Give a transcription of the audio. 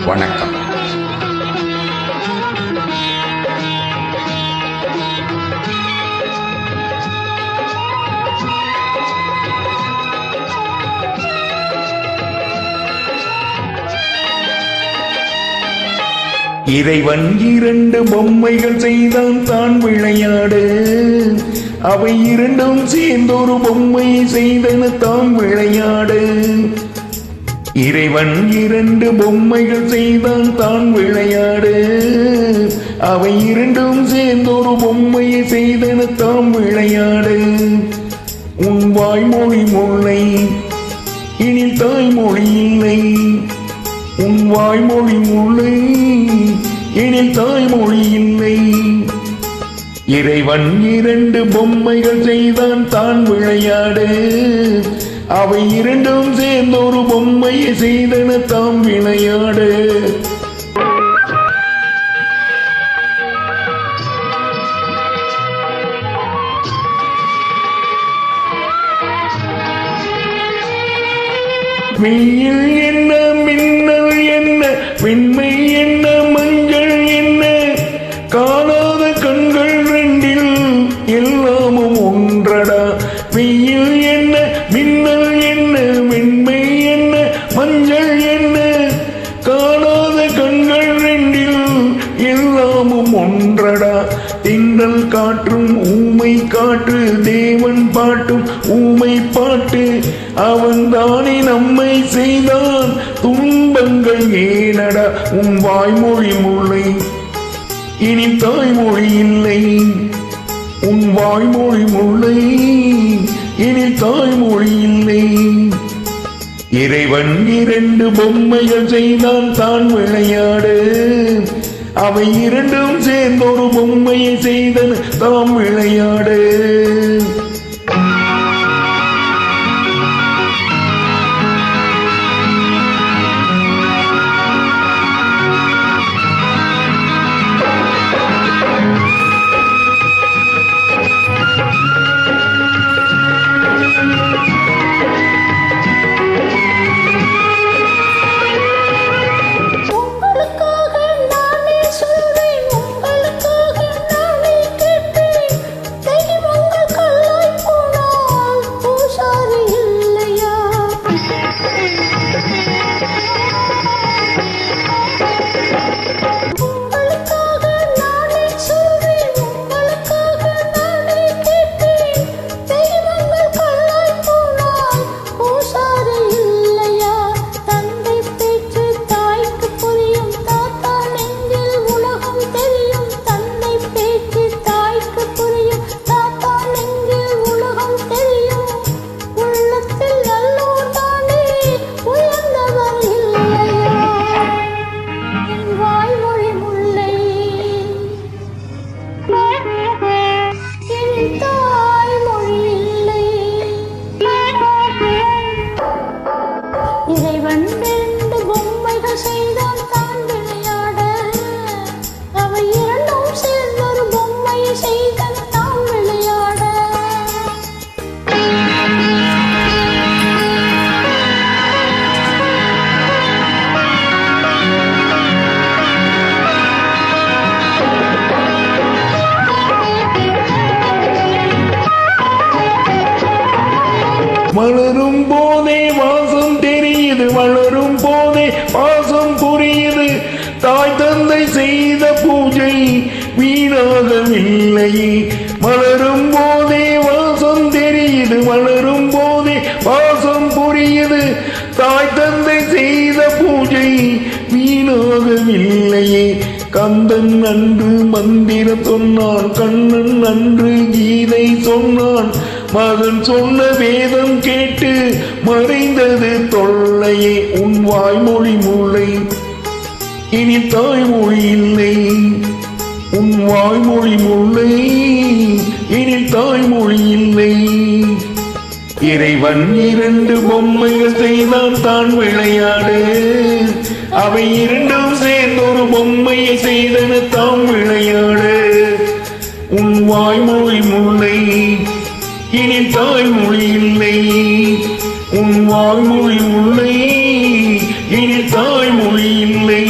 வணக்கம். இறைவன் 2 பொம்மைகள் செய்தான் தான் விளையாடு. அவை 2ம் சேர்ந்தொரு பொம்மை செய்தன தாம் விளையாடு. இறைவன் 2 பொம்மைகள் செய்தான் தான் விளையாடு. அவை 2ம் சேர்ந்தொரு பொம்மையை செய்தன தாம் விளையாடு. உன் வாய்மொழி முல்லை இனி தாய்மொழி இல்லை. உன் வாய்மொழி முல்லை எனில் தாய்மொழி இல்லை. இறைவன் 2 பொம்மைகள் செய்தான் தான் விளையாடு. அவை 2ம் சேர்ந்தொரு பொம்மையை செய்தன தாம் விளையாடு. வெயில் என்ன, மின்னல் என்ன, வெண்மை என்ன, மஞ்சள் என்ன, காணாத கண்கள் 2ல் எல்லாமும் ஒன்றடா. வெயில் என்ன, மின்னல் என்ன, வெண்மை என்ன, மஞ்சள் என்ன, காணாத கண்கள் 2ல் எல்லாமும் ஒன்றடா. திங்கள் காற்றும் ஊமை காற்று, தேவன் பாட்டும் ஊமை பாட்டு. அவன் தானே நம்மை செய்தான், துன்பங்கள் ஏனடா. உன் வாய்மொழி முல்லை இனி தாய்மொழி இல்லை. உன் வாய்மொழி முல்லை இனி தாய்மொழி இல்லை. இறைவன் 2 பொம்மைகள் செய்தான் தான் விளையாடு. அவை 2ம் சேர்ந்தொரு பொம்மையை செய்தன தாம் விளையாடு. இறைவன் 2 பொம்மைகள் செய்தான் தான் விளையாட. அவை 2ம் சேர்ந்தொரு பொம்மையை செய்தன தாம் விளையாட. வளரும் போதே வாசம் தெரியுது, வளரும் போதே பாசம் புரியுது. தாய் தந்தை செய்த பூஜை வீணாகவில்லை. வளரும் போதே வாசம் தெரியுது, வளரும் போதே பாசம் புரியுது. தாய் தந்தை செய்த பூஜை வீணாகவில்லையே. கந்தன் அன்று மந்திரம் சொன்னான், கண்ணன் அன்று கீதை சொன்னான். மகன் சொன்ன வேதம் கேட்டு மறைந்தது தொல்லையே. உன் வாய்மொழி முல்லை இனி தாய்மொழி இல்லை. உன் வாய்மொழி முல்லை இனி தாய்மொழி இல்லை. இறைவன் 2 பொம்மைகள் செய்தான் தான் விளையாடு. அவை 2ம் சேர்ந்தொரு பொம்மையை செய்தன தாம் விளையாடு. உன் வாய்மொழி முல்லை இனி தாய்மொழி இல்லை. உன் வாய்மொழி முல்லை இனி தாய்மொழி இல்லை.